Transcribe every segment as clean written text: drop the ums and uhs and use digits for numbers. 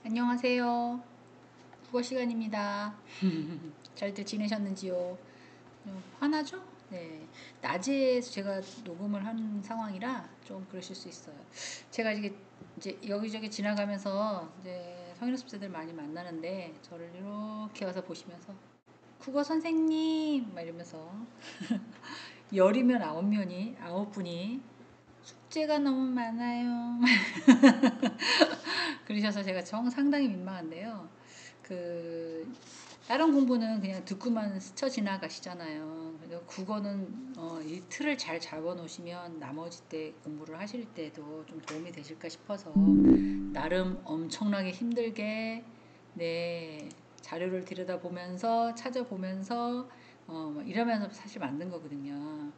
안녕하세요. 국어 시간입니다. 잘들 지내셨는지요? 화나죠? 네. 낮에 제가 녹음을 한 상황이라 좀 그러실 수 있어요. 제가 이제 여기저기 지나가면서 이제 성인학습자들 많이 만나는데 저를 이렇게 와서 보시면서 국어 선생님 막 이러면서 열이면 아홉 분이 숙제가 너무 많아요. 그러셔서 제가 상당히 민망한데요. 그 다른 공부는 그냥 듣고만 스쳐 지나가시잖아요. 그래서 국어는 이 틀을 잘 잡아 놓으시면 나머지 때 공부를 하실 때도 좀 도움이 되실까 싶어서 나름 엄청나게 힘들게 네 자료를 들여다보면서 찾아보면서 이러면서 사실 만든 거거든요.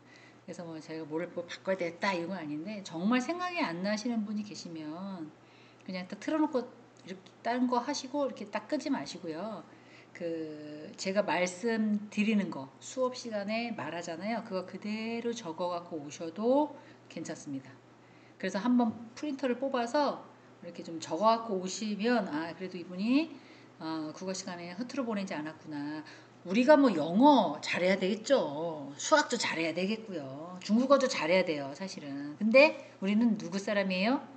그래서 뭐 제가 뭐 바꿔야 되겠다 이건 아닌데 정말 생각이 안 나시는 분이 계시면 그냥 딱 틀어놓고 이렇게 다른 거 하시고 이렇게 딱 끄지 마시고요. 제가 말씀드리는 거 수업 시간에 말하잖아요. 그거 그대로 적어 갖고 오셔도 괜찮습니다. 그래서 한번 프린터를 뽑아서 이렇게 좀 적어 갖고 오시면 그래도 이분이 국어 시간에 흐트러 보내지 않았구나. 우리가 뭐 영어 잘해야 되겠죠. 수학도 잘해야 되겠고요. 중국어도 잘해야 돼요, 사실은. 근데 우리는 누구 사람이에요?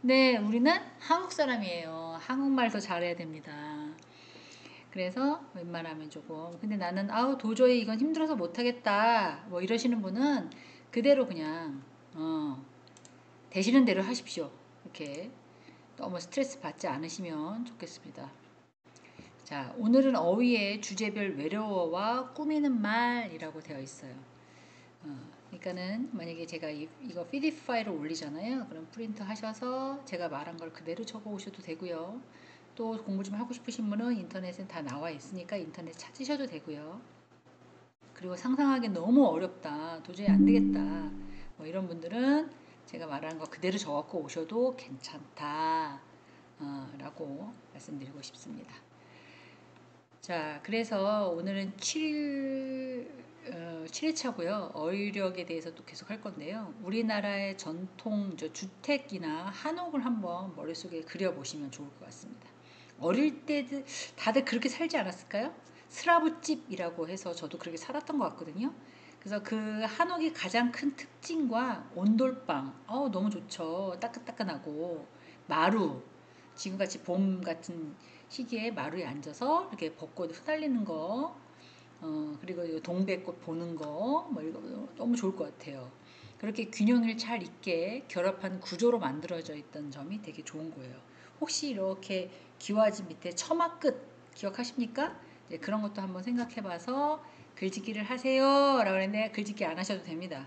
네, 우리는 한국 사람이에요. 한국말도 잘해야 됩니다. 그래서 웬만하면 조금. 근데 나는 도저히 이건 힘들어서 못하겠다. 뭐 이러시는 분은 그대로 그냥 되시는 대로 하십시오. 이렇게 너무 스트레스 받지 않으시면 좋겠습니다. 자, 오늘은 어휘의 주제별 외래어와 꾸미는 말이라고 되어 있어요. 그러니까는 만약에 제가 이거 PDF 파일을 올리잖아요. 그럼 프린트 하셔서 제가 말한 걸 그대로 적어 오셔도 되고요. 또 공부 좀 하고 싶으신 분은 인터넷에 다 나와 있으니까 인터넷 찾으셔도 되고요. 그리고 상상하기 너무 어렵다. 도저히 안 되겠다. 뭐 이런 분들은 제가 말하는 거 그대로 적어 오셔도 괜찮다. 라고 말씀드리고 싶습니다. 자, 그래서 오늘은 7회차고요. 어휘력에 대해서 또 계속 할 건데요. 우리나라의 전통 주택이나 한옥을 한번 머릿속에 그려보시면 좋을 것 같습니다. 어릴 때 다들 그렇게 살지 않았을까요? 스라브집이라고 해서 저도 그렇게 살았던 것 같거든요. 그래서 그 한옥의 가장 큰 특징과 온돌방, 너무 좋죠. 따끈따끈하고 마루, 지금같이 봄 같은 시기에 마루에 앉아서 이렇게 벚꽃 흩날리는 거, 그리고 동백꽃 보는 거, 뭐 이거 너무 좋을 것 같아요. 그렇게 균형을 잘 있게 결합한 구조로 만들어져 있던 점이 되게 좋은 거예요. 혹시 이렇게 기와집 밑에 처마 끝 기억하십니까? 네, 그런 것도 한번 생각해 봐서 글짓기를 하세요. 라고 했는데 글짓기 안 하셔도 됩니다.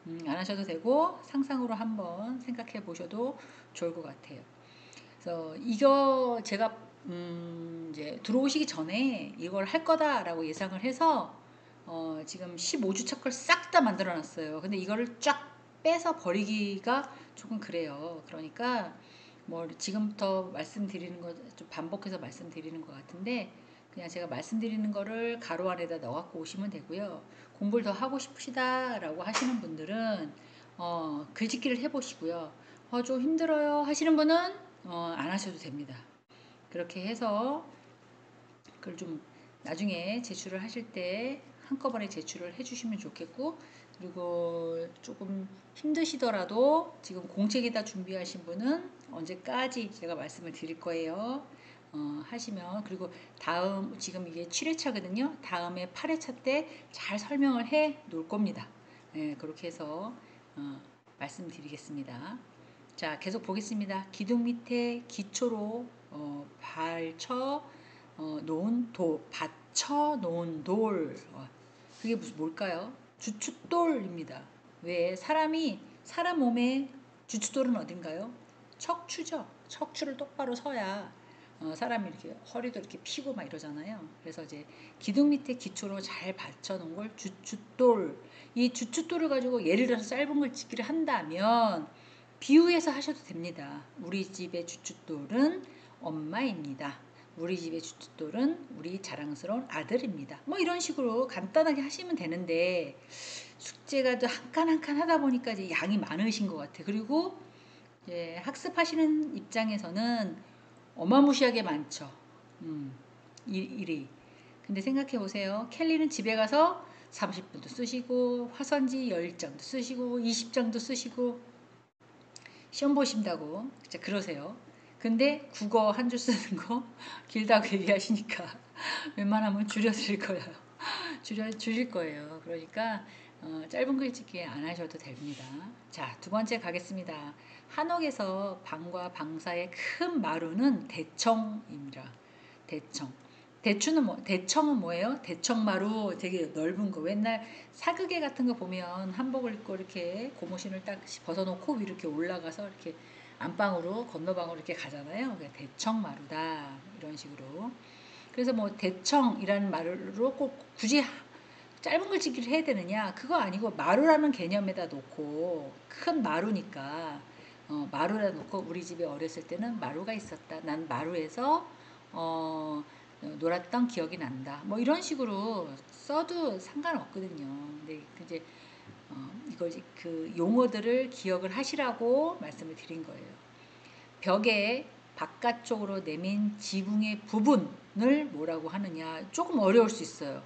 안 하셔도 되고 상상으로 한번 생각해 보셔도 좋을 것 같아요. 그래서 이거 제가 이제 들어오시기 전에 이걸 할 거다라고 예상을 해서 지금 15주차 걸 싹 다 만들어 놨어요. 근데 이거를 쫙 빼서 버리기가 조금 그래요. 그러니까 뭐 지금부터 말씀드리는 거 좀 반복해서 말씀드리는 것 같은데 그냥 제가 말씀드리는 거를 가로 안에다 넣어 갖고 오시면 되고요. 공부를 더 하고 싶으시다라고 하시는 분들은 글짓기를 해보시고요. 좀 힘들어요 하시는 분은 안 하셔도 됩니다. 그렇게 해서 그걸 좀 나중에 제출을 하실 때 한꺼번에 제출을 해주시면 좋겠고, 그리고 조금 힘드시더라도 지금 공책에다 준비하신 분은 언제까지 제가 말씀을 드릴 거예요. 하시면, 그리고 다음 지금 이게 7회차거든요. 다음에 8회차 때 잘 설명을 해 놓을 겁니다. 네, 그렇게 해서 말씀드리겠습니다. 자, 계속 보겠습니다. 기둥 밑에 기초로 발쳐 놓은 받쳐 놓은 돌. 그게 뭘까요? 주춧돌입니다. 왜 사람 몸에 주춧돌은 어딘가요? 척추죠. 척추를 똑바로 서야 사람이 이렇게 허리도 이렇게 피고 막 이러잖아요. 그래서 이제 기둥 밑에 기초로 잘 받쳐 놓은 걸 주춧돌. 이 주춧돌을 가지고 예를 들어서 짧은 걸 짓기를 한다면 비유해서 하셔도 됩니다. 우리 집의 주춧돌은 엄마입니다. 우리 집의 주춧돌은 우리 자랑스러운 아들입니다. 뭐 이런 식으로 간단하게 하시면 되는데 숙제가 또 한 칸 한 칸 하다 보니까 이제 양이 많으신 것 같아요. 그리고 이제 학습하시는 입장에서는 어마무시하게 많죠. 일이. 근데 생각해 보세요. 켈리는 집에 가서 30분도 쓰시고 화선지 10장도 쓰시고 20장도 쓰시고 시험 보신다고 진짜 그러세요. 근데 국어 한 줄 쓰는 거 길다고 얘기하시니까 웬만하면 줄여드릴 거예요. 줄일 거예요. 그러니까 짧은 글짓기 안 하셔도 됩니다. 자, 두 번째 가겠습니다. 한옥에서 방과 방사의 큰 마루는 대청입니다. 대청. 대청은 뭐예요? 대청마루 되게 넓은 거. 옛날 사극에 같은 거 보면 한복을 입고 이렇게 고무신을 딱 벗어놓고 이렇게 올라가서 이렇게 안방으로 건너방으로 이렇게 가잖아요. 대청마루다 이런 식으로. 그래서 뭐 대청이라는 말로 꼭 굳이 짧은 글짓기를 해야 되느냐? 그거 아니고 마루라는 개념에다 놓고 큰 마루니까 마루라 놓고 우리 집에 어렸을 때는 마루가 있었다. 난 마루에서 놀았던 기억이 난다. 뭐 이런 식으로 써도 상관없거든요. 근데 이제 이걸 그 용어들을 기억을 하시라고 말씀을 드린 거예요. 벽에 바깥쪽으로 내민 지붕의 부분을 뭐라고 하느냐? 조금 어려울 수 있어요.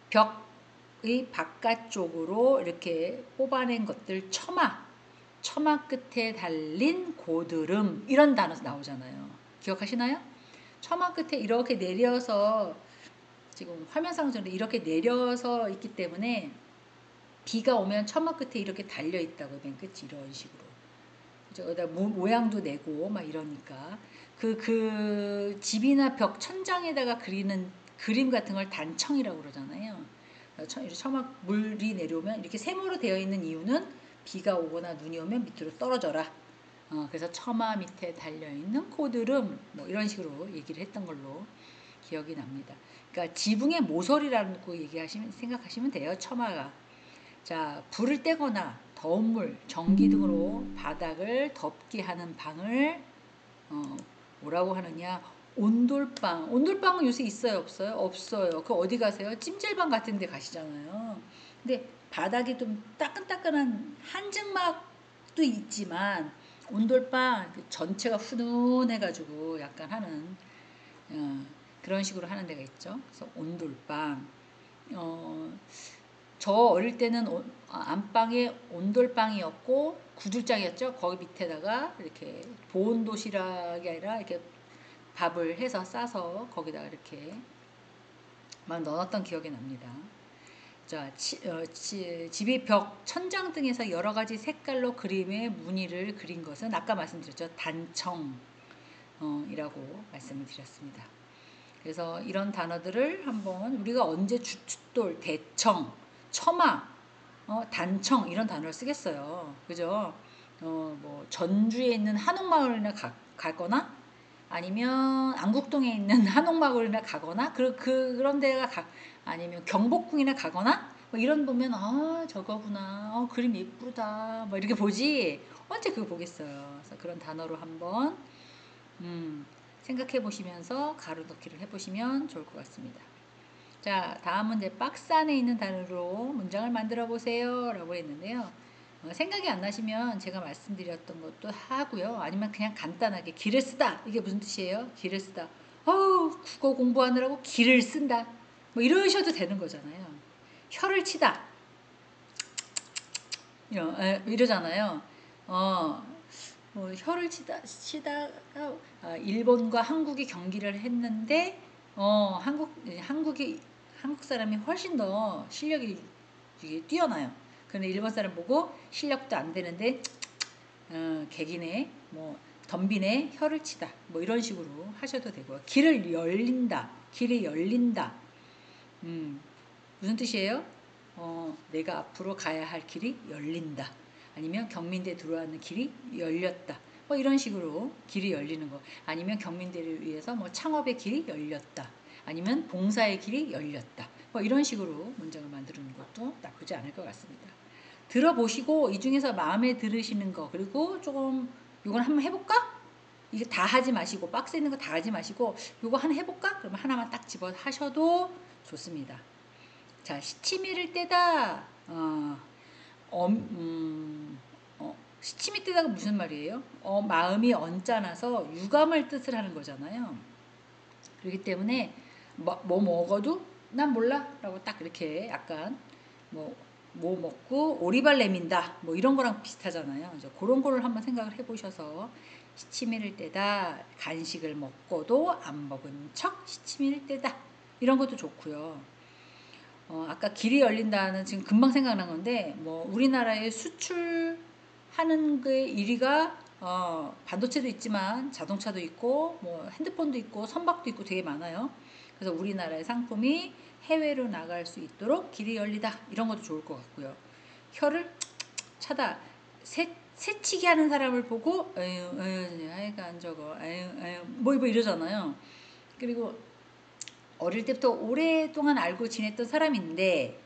벽의 바깥쪽으로 이렇게 뽑아낸 것들 처마 끝에 달린 고드름 이런 단어 나오잖아요. 기억하시나요? 처마 끝에 이렇게 내려서 지금 화면상으로 이렇게 내려서 있기 때문에 비가 오면 처마 끝에 이렇게 달려 있다고 맨 끝이 이런 식으로. 그죠? 모양도 내고 막 이러니까 그 집이나 벽 천장에다가 그리는 그림 같은 걸 단청이라고 그러잖아요. 처마 물이 내려오면 이렇게 세모로 되어 있는 이유는 비가 오거나 눈이 오면 밑으로 떨어져라. 그래서 처마 밑에 달려있는 고드름 뭐 이런 식으로 얘기를 했던 걸로 기억이 납니다. 그러니까 지붕의 모서리라고 생각하시면 돼요. 처마가. 자, 불을 떼거나 더운 물, 전기 등으로 바닥을 덮게 하는 방을 뭐라고 하느냐? 온돌방. 온돌방은 요새 있어요, 없어요? 없어요. 그 어디 가세요? 찜질방 같은 데 가시잖아요. 근데 바닥이 좀 따끈따끈한 한증막도 있지만 온돌방 전체가 훈훈해가지고 약간 하는 그런 식으로 하는 데가 있죠. 그래서 온돌방. 저 어릴 때는 안방에 온돌방이었고 구들장이었죠. 거기 밑에다가 이렇게 보온 도시락이 아니라 이렇게 밥을 해서 싸서 거기다가 이렇게 막 넣었던 기억이 납니다. 자, 집이 벽, 천장 등에서 여러 가지 색깔로 그림의 무늬를 그린 것은 아까 말씀드렸죠. 단청이라고 말씀을 드렸습니다. 그래서 이런 단어들을 한번 우리가 언제 주춧돌, 대청, 처마, 단청 이런 단어를 쓰겠어요. 그죠? 뭐 전주에 있는 한옥마을이나 가거나 아니면 안국동에 있는 한옥마을이나 가거나 그런 데가 아니면 경복궁이나 가거나 뭐 이런 보면 저거구나 그림 예쁘다 뭐 이렇게 보지 언제 그거 보겠어요. 그래서 그런 단어로 한번 생각해 보시면서 가로넣기를 해보시면 좋을 것 같습니다. 자, 다음은 이제 박스 안에 있는 단어로 문장을 만들어 보세요 라고 했는데요. 생각이 안 나시면 제가 말씀드렸던 것도 하고요. 아니면 그냥 간단하게 기를 쓰다. 이게 무슨 뜻이에요? 기를 쓰다. 국어 공부하느라고 기를 쓴다. 뭐 이러셔도 되는 거잖아요. 혀를 치다. 이러잖아요. 뭐 혀를 치다가 일본과 한국이 경기를 했는데 한국 사람이 훨씬 더 실력이 뛰어나요. 그런데 일본 사람 보고 실력도 안 되는데 개기네 뭐 덤비네 혀를 치다 뭐 이런 식으로 하셔도 되고요. 길을 열린다. 길이 열린다. 무슨 뜻이에요? 내가 앞으로 가야 할 길이 열린다. 아니면 경민대 들어가는 길이 열렸다. 뭐 이런 식으로 길이 열리는 거. 아니면 경민대를 위해서 뭐 창업의 길이 열렸다. 아니면 봉사의 길이 열렸다. 뭐 이런 식으로 문장을 만드는 것도 나쁘지 않을 것 같습니다. 들어보시고 이 중에서 마음에 들으시는 거 그리고 조금 이건 한번 해볼까? 이게 다 하지 마시고 박스에 있는 거 다 하지 마시고 이거 하나 해볼까? 그러면 하나만 딱 집어 하셔도 좋습니다. 자, 시치미를 떼다 시침이 뜨다가 무슨 말이에요? 마음이 언짢아서 유감을 뜻을 하는 거잖아요. 그렇기 때문에 뭐 먹어도 난 몰라 라고 딱 이렇게 약간 뭐 먹고 오리발 내민다 뭐 이런 거랑 비슷하잖아요. 이제 그런 거를 한번 생각을 해보셔서 시치미를 떼다 간식을 먹고도 안 먹은 척 시치미를 떼다 이런 것도 좋고요. 아까 길이 열린다는 지금 금방 생각난 건데 뭐 우리나라의 수출하는 그 1위가 반도체도 있지만 자동차도 있고 뭐 핸드폰도 있고 선박도 있고 되게 많아요. 그래서 우리나라의 상품이 해외로 나갈 수 있도록 길이 열리다 이런 것도 좋을 것 같고요. 혀를 차다 새치기 하는 사람을 보고 에휴 하여간 저거 에휴 뭐 이러잖아요. 그리고 어릴 때부터 오랫동안 알고 지냈던 사람인데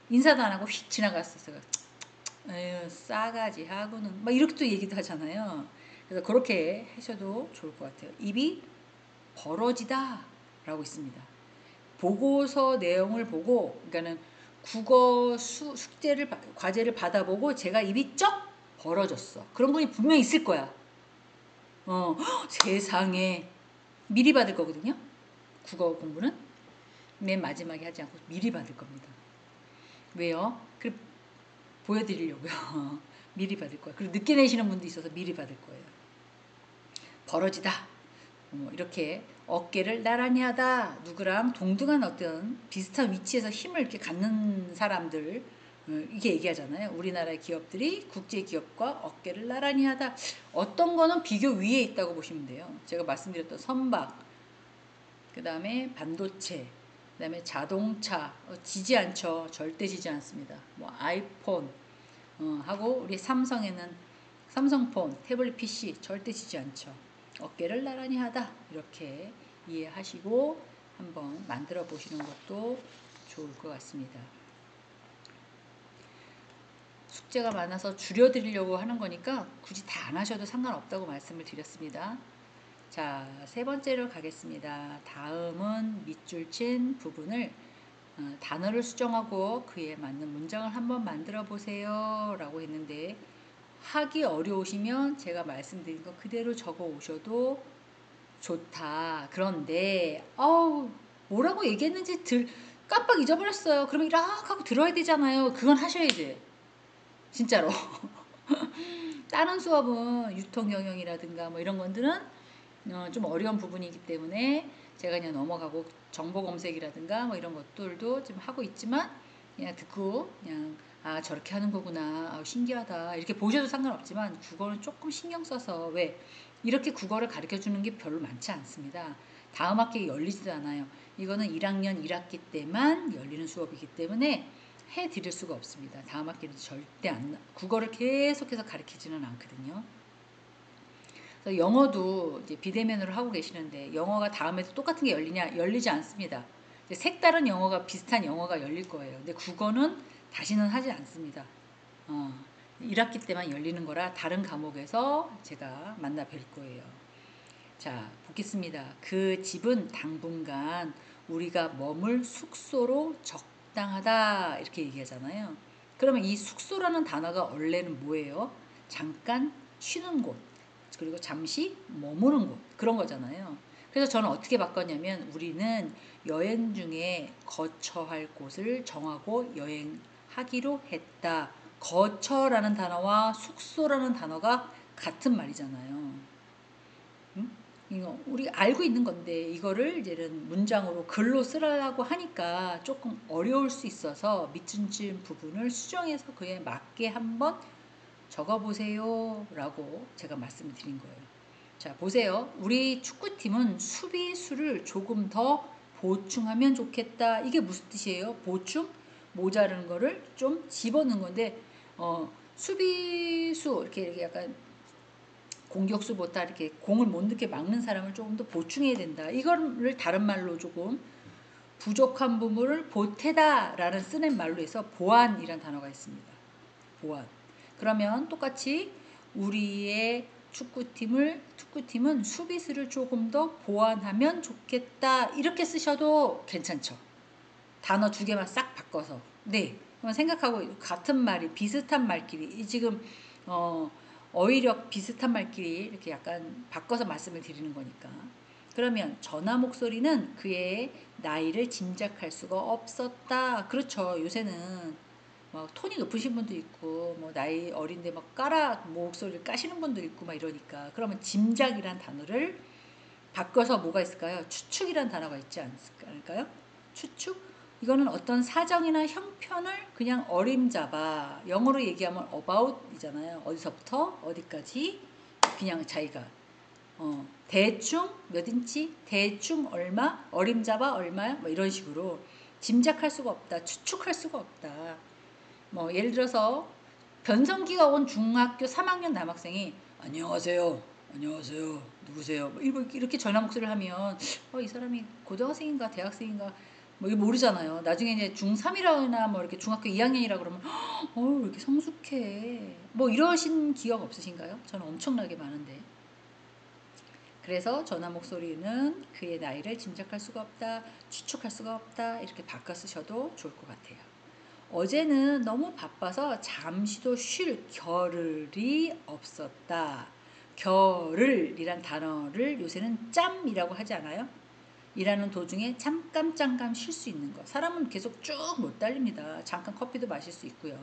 인사도 안 하고 휙 지나갔었어요. 에휴 싸가지 하고는 막 이렇게 또 얘기도 하잖아요. 그래서 그렇게 하셔도 좋을 것 같아요. 입이 벌어지다 라고 있습니다. 보고서 내용을 보고 그러니까는 국어 숙제를 과제를 받아보고 제가 입이 쩍 벌어졌어. 그런 분이 분명히 있을 거야. 세상에 미리 받을 거거든요. 국어 공부는 맨 마지막에 하지 않고 미리 받을 겁니다. 왜요? 그 보여드리려고요. 미리 받을 거예요. 그리고 늦게 내시는 분도 있어서 미리 받을 거예요. 벌어지다. 이렇게 어깨를 나란히 하다. 누구랑 동등한 어떤 비슷한 위치에서 힘을 이렇게 갖는 사람들 이게 얘기하잖아요. 우리나라의 기업들이 국제 기업과 어깨를 나란히 하다. 어떤 거는 비교 위에 있다고 보시면 돼요. 제가 말씀드렸던 선박, 그 다음에 반도체, 그 다음에 자동차 지지 않죠. 절대 지지 않습니다. 뭐 아이폰 하고 우리 삼성에는 삼성폰, 태블릿 PC 절대 지지 않죠. 어깨를 나란히 하다 이렇게 이해하시고 한번 만들어 보시는 것도 좋을 것 같습니다. 숙제가 많아서 줄여드리려고 하는 거니까 굳이 다 안 하셔도 상관없다고 말씀을 드렸습니다. 자, 세 번째로 가겠습니다. 다음은 밑줄 친 부분을 단어를 수정하고 그에 맞는 문장을 한번 만들어 보세요 라고 했는데 하기 어려우시면 제가 말씀드린 거 그대로 적어 오셔도 좋다. 그런데 뭐라고 얘기했는지 깜빡 잊어버렸어요. 그러면 이렇게 하고 들어야 되잖아요. 그건 하셔야 돼. 진짜로. 다른 수업은 유통경영이라든가 뭐 이런 것들은 좀 어려운 부분이기 때문에 제가 그냥 넘어가고 정보 검색이라든가 뭐 이런 것들도 좀 하고 있지만 그냥 듣고 그냥 저렇게 하는 거구나 신기하다 이렇게 보셔도 상관없지만 국어는 조금 신경 써서 왜 이렇게 국어를 가르쳐 주는 게 별로 많지 않습니다. 다음 학기에 열리지도 않아요. 이거는 1학년 1학기 때만 열리는 수업이기 때문에 해드릴 수가 없습니다. 다음 학기는 절대 국어를 계속해서 가르치지는 않거든요. 그래서 영어도 이제 비대면으로 하고 계시는데 영어가 다음에도 똑같은 게 열리지 않습니다. 색다른 영어가 비슷한 영어가 열릴 거예요. 근데 국어는 다시는 하지 않습니다. 1학기 때만 열리는 거라 다른 과목에서 제가 만나 뵐 거예요. 자, 보겠습니다. 그 집은 당분간 우리가 머물 숙소로 적당하다 이렇게 얘기하잖아요. 그러면 이 숙소라는 단어가 원래는 뭐예요? 잠깐 쉬는 곳 그리고 잠시 머무는 곳 그런 거잖아요. 그래서 저는 어떻게 바꿨냐면 우리는 여행 중에 거처할 곳을 정하고 여행하기로 했다. 거처라는 단어와 숙소라는 단어가 같은 말이잖아요. 응? 이거 우리 알고 있는 건데 이거를 이제는 문장으로 글로 쓰라고 하니까 조금 어려울 수 있어서 밑줄 부분을 수정해서 그에 맞게 한번 적어보세요 라고 제가 말씀을 드린 거예요. 자, 보세요. 우리 축구팀은 수비수를 조금 더 보충하면 좋겠다. 이게 무슨 뜻이에요? 보충? 모자른 거를 좀 집어넣은 건데 수비수 이렇게 약간 공격수보다 이렇게 공을 못 넣게 막는 사람을 조금 더 보충해야 된다. 이거를 다른 말로 조금 부족한 부분을 보태다 라는 쓰는 말로 해서 보완이라는 단어가 있습니다. 보완. 그러면 똑같이 우리의 축구팀은 수비수를 조금 더 보완하면 좋겠다. 이렇게 쓰셔도 괜찮죠. 단어 두 개만 싹 바꿔서. 네. 그럼 생각하고 같은 말이 비슷한 말끼리 지금 어휘력 비슷한 말끼리 이렇게 약간 바꿔서 말씀을 드리는 거니까. 그러면 전화 목소리는 그의 나이를 짐작할 수가 없었다. 그렇죠. 요새는 막 톤이 높으신 분도 있고 뭐 나이 어린데 막 목소리를 까시는 분도 있고 막 이러니까. 그러면 짐작이란 단어를 바꿔서 뭐가 있을까요? 추측이란 단어가 있지 않을까요? 추측? 이거는 어떤 사정이나 형편을 그냥 어림잡아. 영어로 얘기하면 about이잖아요. 어디서부터 어디까지 그냥 자기가 대충 몇 인치, 대충 얼마, 어림잡아 얼마야, 뭐 이런 식으로 짐작할 수가 없다, 추측할 수가 없다. 뭐 예를 들어서 변성기가 온 중학교 3학년 남학생이 안녕하세요, 안녕하세요, 누구세요? 뭐 이렇게 전화 목소리를 하면 이 사람이 고등학생인가 대학생인가 뭐 이거 모르잖아요. 나중에 이제 중3이라거나 뭐 이렇게 중학교 2학년이라 그러면 왜 이렇게 성숙해? 뭐 이러신 기억 없으신가요? 저는 엄청나게 많은데. 그래서 전화 목소리는 그의 나이를 짐작할 수가 없다, 추측할 수가 없다 이렇게 바꿔 쓰셔도 좋을 것 같아요. 어제는 너무 바빠서 잠시도 쉴 겨를이 없었다. 겨를이란 단어를 요새는 짬이라고 하지 않아요? 일하는 도중에 잠깐 쉴 수 있는 거. 사람은 계속 쭉 못 달립니다. 잠깐 커피도 마실 수 있고요.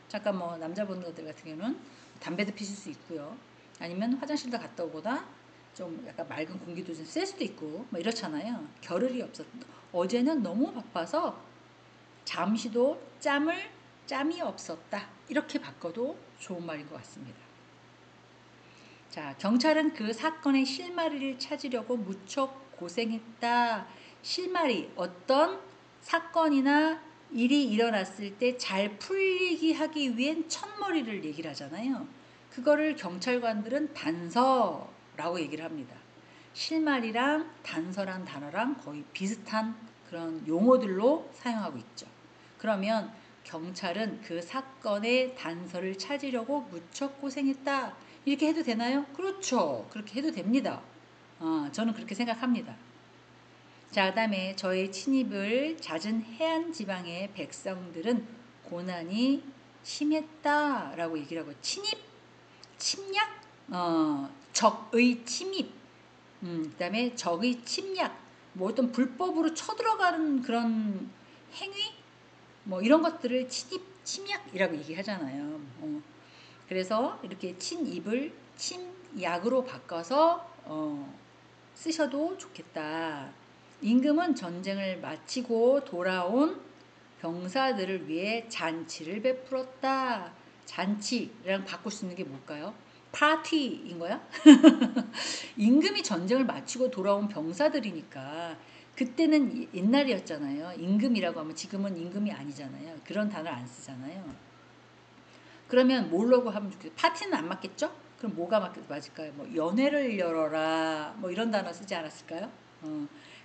잠깐 뭐 남자분들 같은 경우는 담배도 피실 수 있고요. 아니면 화장실도 갔다 오거나 좀 약간 맑은 공기도 좀 쐴 수도 있고 뭐 이렇잖아요. 겨를이 없었다. 어제는 너무 바빠서 잠시도 짬이 없었다. 이렇게 바꿔도 좋은 말인 것 같습니다. 자, 경찰은 그 사건의 실마리를 찾으려고 무척 고생했다. 실마리, 어떤 사건이나 일이 일어났을 때 잘 풀리게 하기 위한 첫머리를 얘기를 하잖아요. 그거를 경찰관들은 단서라고 얘기를 합니다. 실마리랑 단서란 단어랑 거의 비슷한 그런 용어들로 사용하고 있죠. 그러면 경찰은 그 사건의 단서를 찾으려고 무척 고생했다. 이렇게 해도 되나요? 그렇죠. 그렇게 해도 됩니다. 저는 그렇게 생각합니다. 자, 그 다음에 저의 침입을 잦은 해안 지방의 백성들은 고난이 심했다라고 얘기를 하고 침략, 적의 침입, 그 다음에 적의 침략, 뭐 어떤 불법으로 쳐들어가는 그런 행위, 뭐 이런 것들을 침략이라고 얘기하잖아요. 그래서 이렇게 침입을 침약으로 바꿔서 쓰셔도 좋겠다. 임금은 전쟁을 마치고 돌아온 병사들을 위해 잔치를 베풀었다. 잔치랑 바꿀 수 있는 게 뭘까요? 파티인 거야? 임금이 전쟁을 마치고 돌아온 병사들이니까 그때는 옛날이었잖아요. 임금이라고 하면 지금은 임금이 아니잖아요. 그런 단어를 안 쓰잖아요. 그러면 뭐라고 하면 좋겠어요? 파티는 안 맞겠죠? 그럼 뭐가 맞을까요? 뭐 연회를 열어라 뭐 이런 단어 쓰지 않았을까요?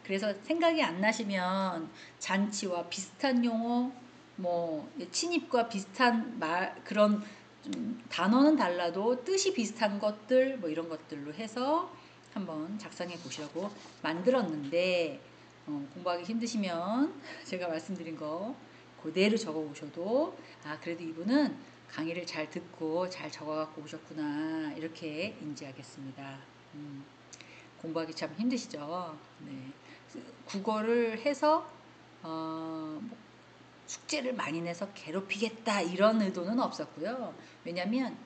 그래서 생각이 안 나시면 잔치와 비슷한 용어 뭐 친입과 비슷한 말 그런 단어는 달라도 뜻이 비슷한 것들 뭐 이런 것들로 해서 한번 작성해 보시라고 만들었는데 공부하기 힘드시면 제가 말씀드린 거 그대로 적어 오셔도 그래도 이분은 강의를 잘 듣고 잘 적어갖고 오셨구나 이렇게 인지하겠습니다. 공부하기 참 힘드시죠? 네. 국어를 해서 숙제를 많이 내서 괴롭히겠다 이런 의도는 없었고요. 왜냐하면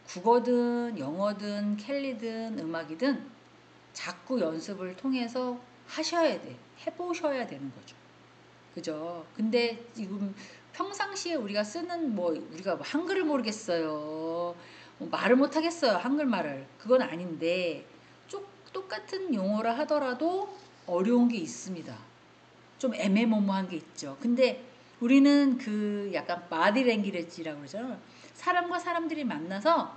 국어든 영어든 캘리든 음악이든 자꾸 연습을 통해서 하셔야 돼. 해보셔야 되는 거죠. 그죠? 근데 지금 평상시에 우리가 쓰는 우리가 한글을 모르겠어요. 말을 못하겠어요. 한글말을. 그건 아닌데 똑같은 용어라 하더라도 어려운 게 있습니다. 좀 애매모호한 게 있죠. 근데 우리는 그 약간 바디 랭귀지라고 그러죠. 사람과 사람들이 만나서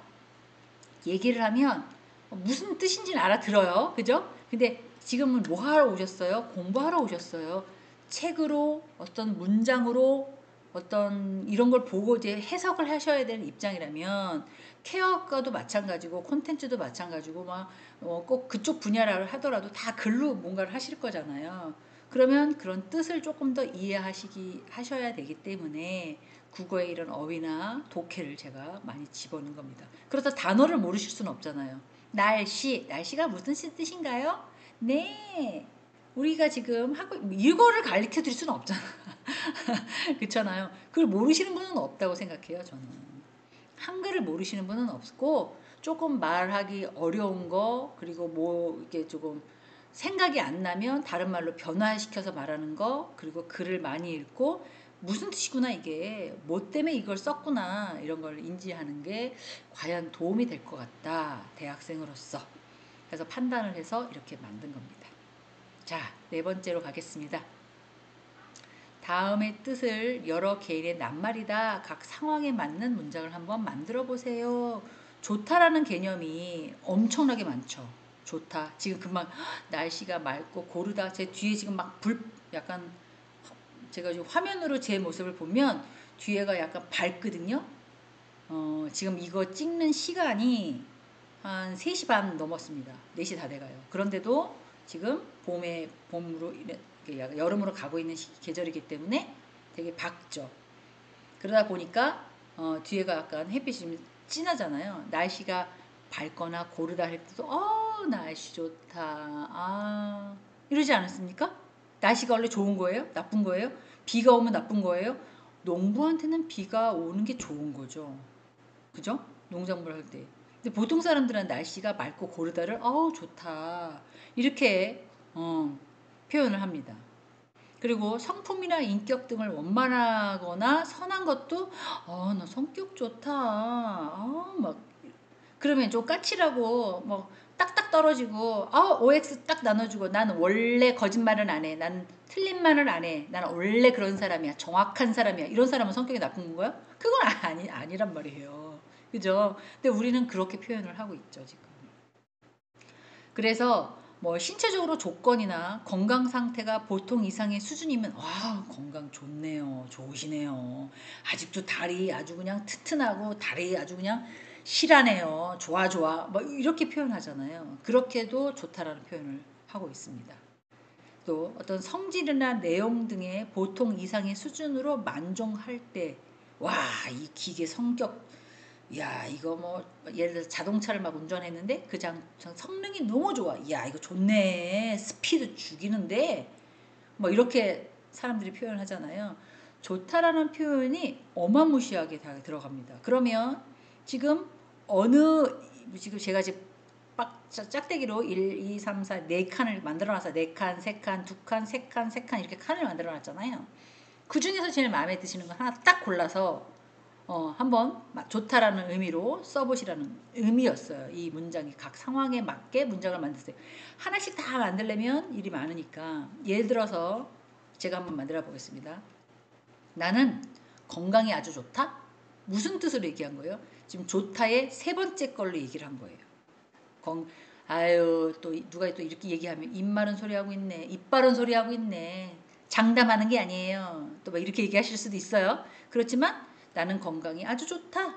얘기를 하면 무슨 뜻인지는 알아들어요. 그죠? 근데 지금은 뭐 하러 오셨어요? 공부하러 오셨어요. 책으로 어떤 문장으로 어떤 이런 걸 보고 이제 해석을 하셔야 되는 입장이라면 케어과도 마찬가지고 콘텐츠도 마찬가지고 막 꼭 그쪽 분야를 하더라도 다 글로 뭔가를 하실 거잖아요. 그러면 그런 뜻을 조금 더 이해하셔야 되기 때문에 국어의 이런 어휘나 독해를 제가 많이 집어넣은 겁니다. 그래서 단어를 모르실 수는 없잖아요. 날씨가 무슨 뜻인가요? 네. 우리가 지금 하고 이거를 가르쳐 드릴 수는 없잖아. 그렇잖아요. 그걸 모르시는 분은 없다고 생각해요, 저는. 한글을 모르시는 분은 없고 조금 말하기 어려운 거 그리고 뭐 이렇게 조금 생각이 안 나면 다른 말로 변화시켜서 말하는 거 그리고 글을 많이 읽고 무슨 뜻이구나 이게 뭐 때문에 이걸 썼구나 이런 걸 인지하는 게 과연 도움이 될 것 같다 대학생으로서 그래서 판단을 해서 이렇게 만든 겁니다. 자, 네 번째로 가겠습니다. 다음의 뜻을 여러 개인의 낱말이다. 각 상황에 맞는 문장을 한번 만들어 보세요. 좋다라는 개념이 엄청나게 많죠. 좋다. 지금 금방 날씨가 맑고 고르다. 제 뒤에 지금 막 약간 제가 지금 화면으로 제 모습을 보면 뒤에가 약간 밝거든요. 지금 이거 찍는 시간이 한 3시 반 넘었습니다. 4시 다 돼가요. 그런데도 지금 봄으로 여름으로 가고 있는 계절이기 때문에 되게 밝죠. 그러다 보니까 뒤에가 약간 햇빛이 좀 진하잖아요. 날씨가 밝거나 고르다 할 때도 날씨 좋다. 이러지 않았습니까? 날씨가 원래 좋은 거예요? 나쁜 거예요? 비가 오면 나쁜 거예요? 농부한테는 비가 오는 게 좋은 거죠. 그죠? 농작물 할 때. 근데 보통 사람들은 날씨가 맑고 고르다를 좋다 이렇게 표현을 합니다. 그리고 성품이나 인격 등을 원만하거나 선한 것도 나 성격 좋다 막 그러면 좀 까칠하고 뭐 딱딱 떨어지고 OX 딱 나눠주고 나는 원래 거짓말은 안 해. 난 틀린 말을 안 해. 나는 원래 그런 사람이야. 정확한 사람이야. 이런 사람은 성격이 나쁜 거야? 그건 아니란 말이에요. 그죠? 근데 우리는 그렇게 표현을 하고 있죠, 지금. 그래서 뭐 신체적으로 조건이나 건강 상태가 보통 이상의 수준이면 건강 좋네요. 좋으시네요. 아직도 다리 아주 그냥 튼튼하고 다리 아주 그냥 실하네요. 좋아 뭐 이렇게 표현하잖아요. 그렇게도 좋다라는 표현을 하고 있습니다. 또 어떤 성질이나 내용 등의 보통 이상의 수준으로 만족할 때 이 기계 성격 이거 뭐 예를 들어서 자동차를 막 운전했는데 성능이 너무 좋아. 이거 좋네. 스피드 죽이는데 뭐 이렇게 사람들이 표현하잖아요. 좋다라는 표현이 어마무시하게 다 들어갑니다. 그러면 지금 지금 제가 지금 짝대기로 1, 2, 3, 4, 4칸을 만들어 놨어요. 4칸, 3칸, 2칸, 3칸, 3칸 이렇게 칸을 만들어 놨잖아요. 그 중에서 제일 마음에 드시는 거 하나 딱 골라서 한번 좋다라는 의미로 써보시라는 의미였어요. 이 문장이 각 상황에 맞게 문장을 만드세요. 하나씩 다 만들려면 일이 많으니까 예를 들어서 제가 한번 만들어 보겠습니다. 나는 건강이 아주 좋다? 무슨 뜻으로 얘기한 거예요? 지금 좋다의 세 번째 걸로 얘기를 한 거예요. 또 누가 또 이렇게 얘기하면 입 마른 소리 하고 있네. 입 바른 소리 하고 있네. 장담하는 게 아니에요. 또 막 이렇게 얘기하실 수도 있어요. 그렇지만 나는 건강이 아주 좋다.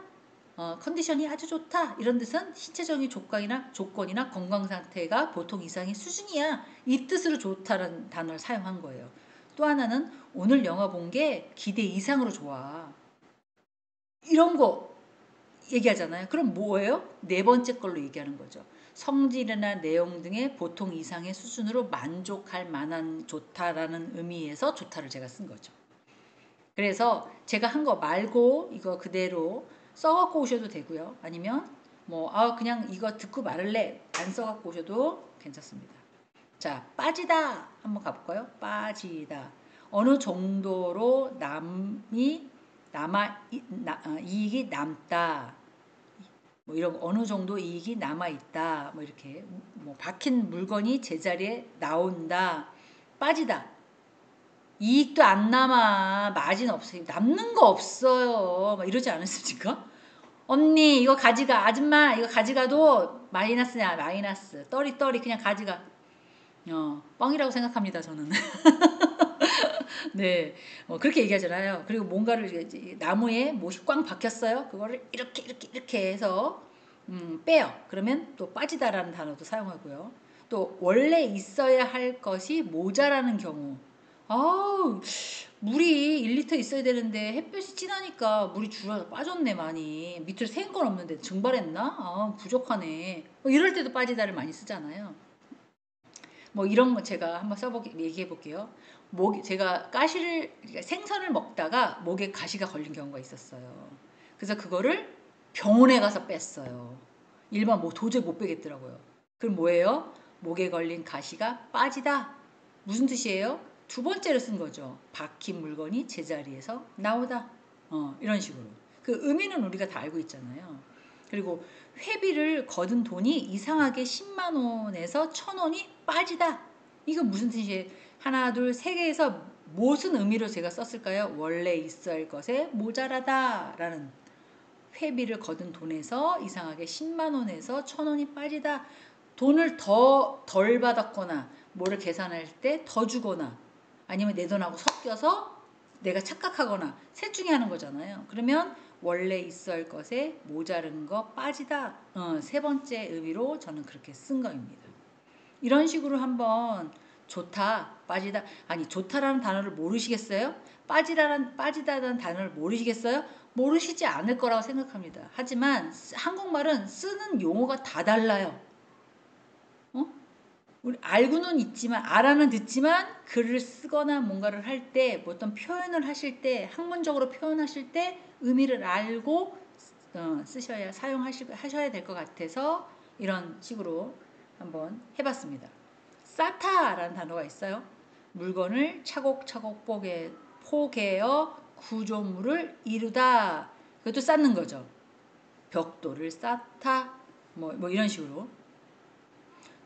컨디션이 아주 좋다. 이런 뜻은 신체적인 조건이나 건강 상태가 보통 이상의 수준이야. 이 뜻으로 좋다는 단어를 사용한 거예요. 또 하나는 오늘 영화 본 게 기대 이상으로 좋아. 이런 거 얘기하잖아요. 그럼 뭐예요? 네 번째 걸로 얘기하는 거죠. 성질이나 내용 등의 보통 이상의 수준으로 만족할 만한 좋다라는 의미에서 좋다를 제가 쓴 거죠. 그래서 제가 한 거 말고 이거 그대로 써갖고 오셔도 되고요. 아니면 그냥 이거 듣고 말을래 안 써갖고 오셔도 괜찮습니다. 자, 빠지다 한번 가볼까요? 빠지다. 어느 정도로 이익이 남다. 뭐 이런 어느 정도 이익이 남아 있다. 뭐 이렇게 박힌 물건이 제자리에 나온다. 빠지다. 이익도 안 남아. 마진 없어요. 남는 거 없어요. 막 이러지 않았습니까? 언니 이거 가져가. 아줌마 이거 가져가도 마이너스냐. 마이너스. 떨이 그냥 가져가. 뻥이라고 생각합니다. 저는. 네. 그렇게 얘기하잖아요. 그리고 뭔가를 나무에 못이 꽝 박혔어요. 그거를 이렇게 해서 빼요. 그러면 또 빠지다라는 단어도 사용하고요. 또 원래 있어야 할 것이 모자라는 경우 아우, 물이 1리터 있어야 되는데 햇볕이 진하니까 물이 줄어서 빠졌네 많이. 밑으로 새은 건 없는데 증발했나? 아, 부족하네. 뭐 이럴 때도 빠지다를 많이 쓰잖아요. 뭐 이런 거 제가 한번 써보게 얘기해 볼게요. 목 제가 가시를 그러니까 생선을 먹다가 목에 가시가 걸린 경우가 있었어요. 그래서 그거를 병원에 가서 뺐어요. 일반 뭐 도저히 못 빼겠더라고요. 그럼 뭐예요? 목에 걸린 가시가 빠지다. 무슨 뜻이에요? 두 번째로 쓴 거죠. 박힌 물건이 제자리에서 나오다. 이런 식으로. 그 의미는 우리가 다 알고 있잖아요. 그리고 회비를 거둔 돈이 이상하게 10만 원에서 1,000원이 빠지다. 이거 무슨 뜻이에요? 하나, 둘, 세 개에서 무슨 의미로 제가 썼을까요? 원래 있어야 할 것에 모자라다 라는 회비를 거둔 돈에서 이상하게 10만 원에서 1,000원이 빠지다. 돈을 덜 받았거나 뭐를 계산할 때 더 주거나 아니면 내 돈하고 섞여서 내가 착각하거나 셋 중에 하는 거잖아요. 그러면 원래 있어야 할 것에 모자른 거 빠지다. 세 번째 의미로 저는 그렇게 쓴 거입니다. 이런 식으로 한번 좋다, 빠지다. 아니, 좋다라는 단어를 모르시겠어요? 빠지다라는 단어를 모르시겠어요? 모르시지 않을 거라고 생각합니다. 하지만 한국말은 쓰는 용어가 다 달라요. 우리 알고는 있지만 알아는 듣지만 글을 쓰거나 뭔가를 할 때 어떤 표현을 하실 때 학문적으로 표현하실 때 의미를 알고 쓰셔야 하셔야 될 것 같아서 이런 식으로 한번 해봤습니다. 쌓다라는 단어가 있어요. 물건을 차곡차곡 포개어 구조물을 이루다. 그것도 쌓는 거죠. 벽돌을 쌓다. 뭐 이런 식으로.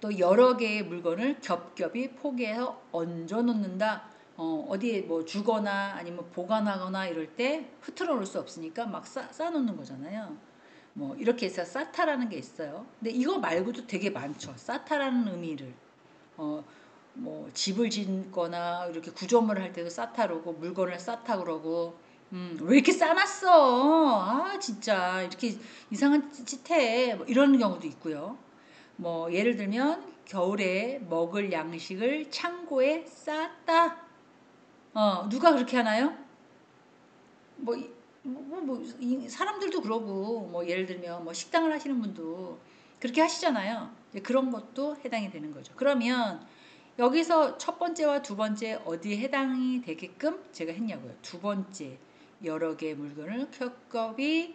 또 여러 개의 물건을 겹겹이 포개해서 얹어 놓는다. 어디에 뭐 주거나 아니면 보관하거나 이럴 때 흐트러 놓을 수 없으니까 막 쌓아놓는 거잖아요. 뭐 이렇게 해서 쌓다라는 게 있어요. 근데 이거 말고도 되게 많죠. 쌓다라는 의미를. 뭐 집을 짓거나 이렇게 구조물을 할 때도 쌓다 그러고 물건을 쌓다 그러고 왜 이렇게 쌓았어? 아 진짜 이렇게 이상한 짓해. 뭐 이런 경우도 있고요. 뭐 예를 들면 겨울에 먹을 양식을 창고에 쌓았다. 누가 그렇게 하나요? 뭐, 사람들도 그러고 뭐 예를 들면 뭐 식당을 하시는 분도 그렇게 하시잖아요. 그런 것도 해당이 되는 거죠. 그러면 여기서 첫 번째와 두 번째 어디에 해당이 되게끔 제가 했냐고요. 두 번째 여러 개의 물건을 겹겹이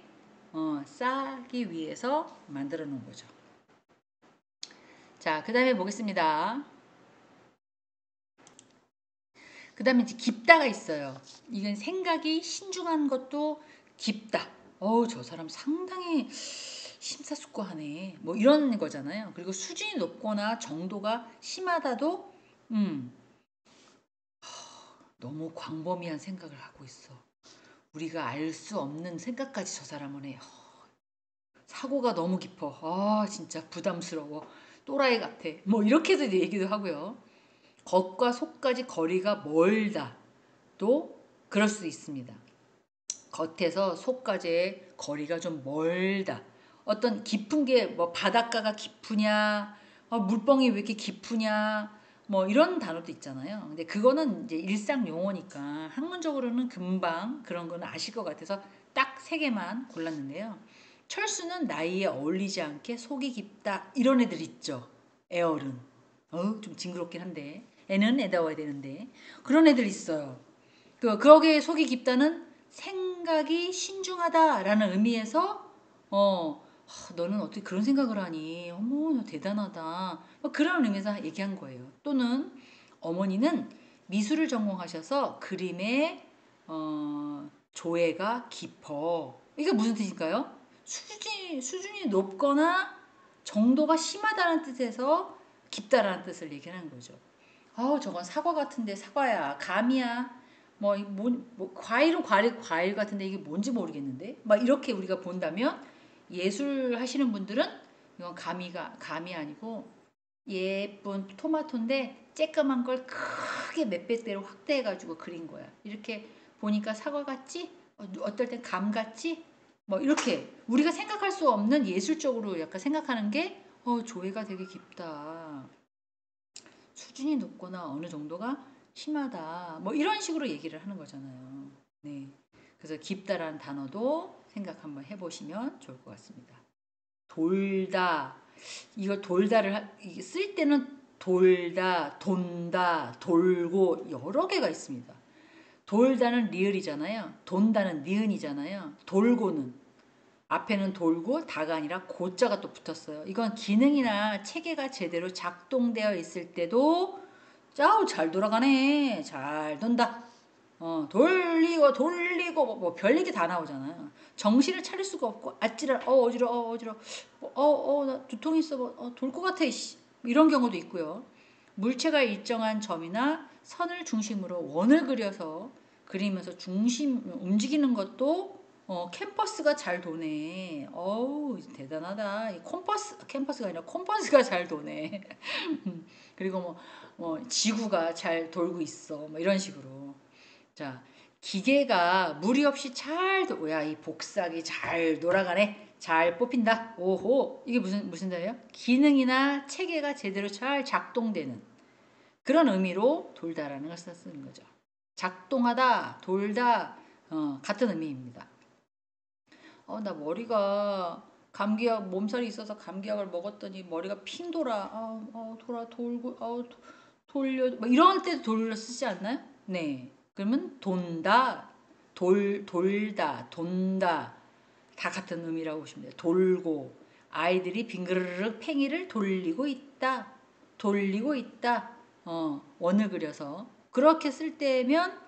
쌓기 위해서 만들어 놓은 거죠. 자, 그 다음에 보겠습니다. 그 다음에 이제 깊다가 있어요. 이건 생각이 신중한 것도 깊다. 저 사람 상당히 심사숙고하네. 뭐 이런 거잖아요. 그리고 수준이 높거나 정도가 심하다도, 너무 광범위한 생각을 하고 있어. 우리가 알 수 없는 생각까지 저 사람은 해. 사고가 너무 깊어. 진짜 부담스러워. 또라이 같아. 뭐 이렇게도 얘기도 하고요. 겉과 속까지 거리가 멀다. 또 그럴 수 있습니다. 겉에서 속까지의 거리가 좀 멀다. 어떤 깊은 게 뭐 바닷가가 깊으냐, 물뻥이 왜 이렇게 깊으냐, 뭐 이런 단어도 있잖아요. 근데 그거는 이제 일상 용어니까 학문적으로는 금방 그런 거는 아실 것 같아서 딱 세 개만 골랐는데요. 철수는 나이에 어울리지 않게 속이 깊다. 이런 애들 있죠. 애어른. 좀 징그럽긴 한데. 애는 애다워야 되는데. 그런 애들 있어요. 거기에 속이 깊다는 생각이 신중하다라는 의미에서 너는 어떻게 그런 생각을 하니? 어머, 너 대단하다. 뭐 그런 의미에서 얘기한 거예요. 또는 어머니는 미술을 전공하셔서 그림의 조예가 깊어. 이게 무슨 뜻일까요? 수준이 높거나 정도가 심하다는 뜻에서 깊다라는 뜻을 얘기하는 거죠. 저건 사과 같은데 사과야. 감이야. 과일은 과일 같은데 이게 뭔지 모르겠는데. 막 이렇게 우리가 본다면 예술 하시는 분들은 이건 감이 아니고 예쁜 토마토인데 쬐끄만 걸 크게 몇 배대로 확대해가지고 그린 거야. 이렇게 보니까 사과 같지? 어떨 땐 감 같지? 뭐 이렇게 우리가 생각할 수 없는 예술적으로 약간 생각하는 게 조예가 되게 깊다. 수준이 높거나 어느 정도가 심하다. 뭐 이런 식으로 얘기를 하는 거잖아요. 네. 그래서 깊다라는 단어도 생각 한번 해보시면 좋을 것 같습니다. 돌다. 이거 돌다를 쓸 때는 돌다, 돈다, 돌고 여러 개가 있습니다. 돌다는 리을이잖아요. 돈다는 니은이잖아요. 돌고는 앞에는 돌고 다가 아니라 고자가 또 붙었어요. 이건 기능이나 체계가 제대로 작동되어 있을 때도 짜우 잘 돌아가네. 잘 돈다. 돌리고 뭐 별얘기 다 나오잖아요. 정신을 차릴 수가 없고 아찔할 어지러워 나 두통 있어 돌 것 같아 이런 경우도 있고요. 물체가 일정한 점이나 선을 중심으로 원을 그려서 그리면서 중심 움직이는 것도 캠퍼스가 잘 도네. 어우 대단하다. 이 캠퍼스가 아니라 콤퍼스가 잘 도네. 그리고 지구가 잘 돌고 있어. 뭐 이런 식으로. 자, 기계가 무리 없이 야, 이 복사기 잘 돌아가네. 잘 뽑힌다. 오호. 이게 무슨 말이에요? 기능이나 체계가 제대로 잘 작동되는 그런 의미로 돌다라는 걸 쓰는 거죠. 작동하다, 돌다, 같은 의미입니다. 나 머리가 감기약 몸살이 있어서 감기약을 먹었더니 머리가 핑 돌아. 돌고, 돌려. 뭐 이런 때도 돌려 쓰지 않나요? 네. 그러면 돈다, 돌다, 돈다 다 같은 의미라고 보시면 돼요. 돌고 아이들이 빙그르륵 팽이를 돌리고 있다. 돌리고 있다. 원을 그려서 그렇게 쓸 때면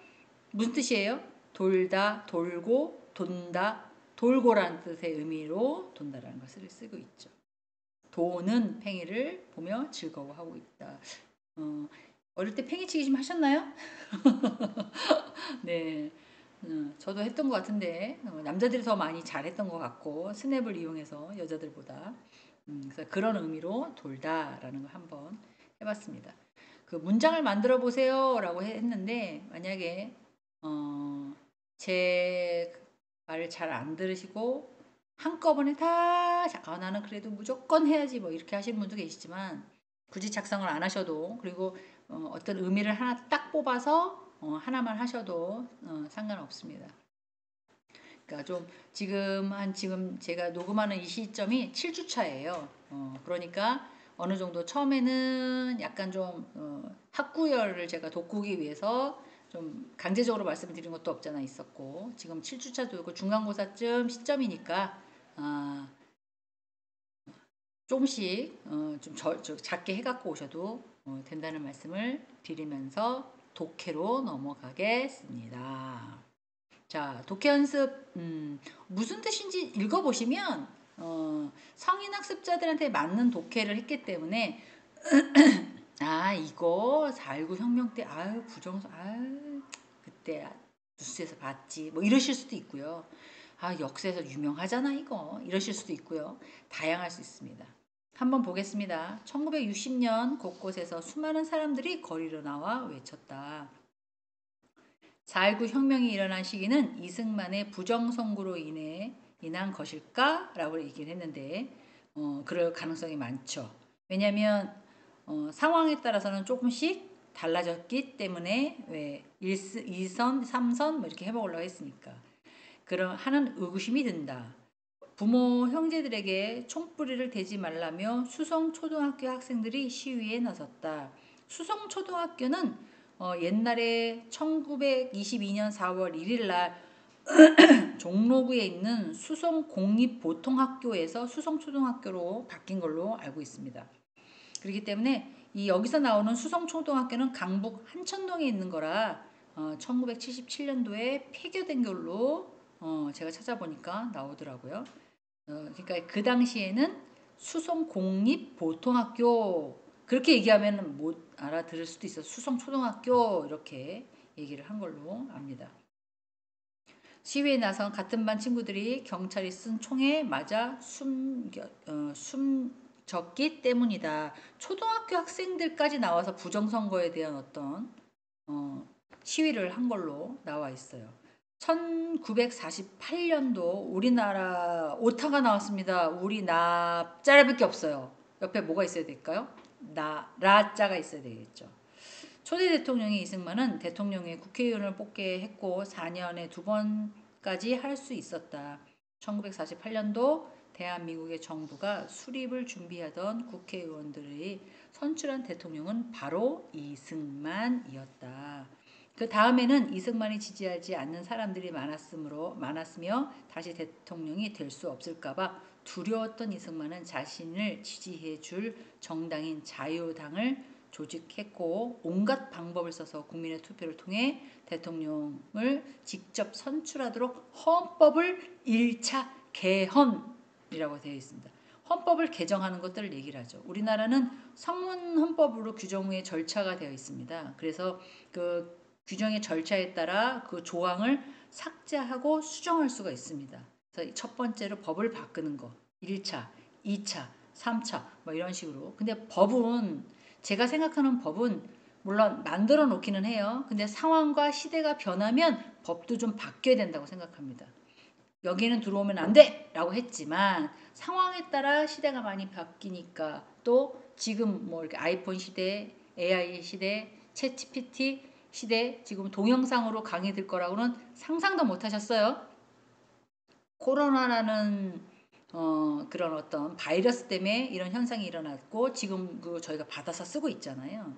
무슨 뜻이에요? 돌다, 돌고, 돈다, 돌고라는 뜻의 의미로 돈다라는 것을 쓰고 있죠. 도는 팽이를 보며 즐거워하고 있다. 어릴 때 팽이치기 좀 하셨나요? 네. 저도 했던 것 같은데 남자들이 더 많이 잘했던 것 같고 스냅을 이용해서 여자들보다 그래서 그런 의미로 돌다라는 걸 한번 해봤습니다. 그 문장을 만들어 보세요라고 했는데 만약에 제 말을 잘 안 들으시고 한꺼번에 다 나는 그래도 무조건 해야지 뭐 이렇게 하시는 분도 계시지만 굳이 작성을 안 하셔도 그리고 어떤 의미를 하나 딱 뽑아서 하나만 하셔도 상관없습니다. 그러니까 좀 지금 제가 녹음하는 이 시점이 7주차예요. 그러니까 어느 정도 처음에는 약간 좀 학구열을 제가 돋구기 위해서 좀 강제적으로 말씀드린 것도 없잖아 있었고 지금 7주차도 있고 중간고사쯤 시점이니까 조금씩 좀 작게 해갖고 오셔도 된다는 말씀을 드리면서 독해로 넘어가겠습니다. 자, 독해 연습 무슨 뜻인지 읽어보시면 성인 학습자들한테 맞는 독해를 했기 때문에 이거 4.19 혁명 때 부정선 그때 뉴스에서 봤지 뭐 이러실 수도 있고요. 역사에서 유명하잖아 이거 이러실 수도 있고요. 다양할 수 있습니다. 한번 보겠습니다. 1960년 곳곳에서 수많은 사람들이 거리로 나와 외쳤다. 4.19 혁명이 일어난 시기는 이승만의 부정선거로 인한 것일까? 라고 얘기를 했는데 그럴 가능성이 많죠. 왜냐하면 상황에 따라서는 조금씩 달라졌기 때문에 왜 2선, 3선 뭐 이렇게 해먹으려고 했으니까 그런 하는 의구심이 든다. 부모 형제들에게 총뿌리를 대지 말라며 수성초등학교 학생들이 시위에 나섰다. 수성초등학교는 옛날에 1922년 4월 1일 날 종로구에 있는 수성공립보통학교에서 수성초등학교로 바뀐 걸로 알고 있습니다. 그렇기 때문에 여기서 나오는 수성초등학교는 강북 한천동에 있는 거라 1977년도에 폐교된 걸로 제가 찾아보니까 나오더라고요. 그러니까 그 당시에는 수성공립보통학교 그렇게 얘기하면 못 알아들을 수도 있어. 수성초등학교 이렇게 얘기를 한 걸로 압니다. 시위에 나선 같은 반 친구들이 경찰이 쓴 총에 맞아 숨졌기 때문이다. 초등학교 학생들까지 나와서 부정선거에 대한 어떤 시위를 한 걸로 나와 있어요. 1948년도 우리나라 오타가 나왔습니다. 우리 나자밖에 없어요. 옆에 뭐가 있어야 될까요? 라자가 있어야 되겠죠. 초대 대통령의 이승만은 대통령의 국회의원을 뽑게 했고 4년에 2번까지 할 수 있었다. 1948년도 대한민국의 정부가 수립을 준비하던 국회의원들의 선출한 대통령은 바로 이승만이었다. 그 다음에는 이승만이 지지하지 않는 사람들이 많았으며 다시 대통령이 될 수 없을까봐 두려웠던 이승만은 자신을 지지해 줄 정당인 자유당을 조직했고 온갖 방법을 써서 국민의 투표를 통해 대통령을 직접 선출하도록 헌법을 1차 개헌이라고 되어 있습니다. 헌법을 개정하는 것들을 얘기를 하죠. 우리나라는 성문 헌법으로 규정의 절차가 되어 있습니다. 그래서 그 규정의 절차에 따라 그 조항을 삭제하고 수정할 수가 있습니다. 그래서 첫 번째로 법을 바꾸는 거 1차, 2차, 3차 뭐 이런 식으로. 근데 법은 제가 생각하는 법은 물론 만들어 놓기는 해요. 근데 상황과 시대가 변하면 법도 좀 바뀌어야 된다고 생각합니다. 여기는 들어오면 안 돼! 라고 했지만 상황에 따라 시대가 많이 바뀌니까 또 지금 뭐 이렇게 아이폰 시대, AI 시대, 챗 GPT 시대 지금 동영상으로 강의 들 거라고는 상상도 못 하셨어요. 코로나라는 그런 어떤 바이러스 때문에 이런 현상이 일어났고 지금 그 저희가 받아서 쓰고 있잖아요.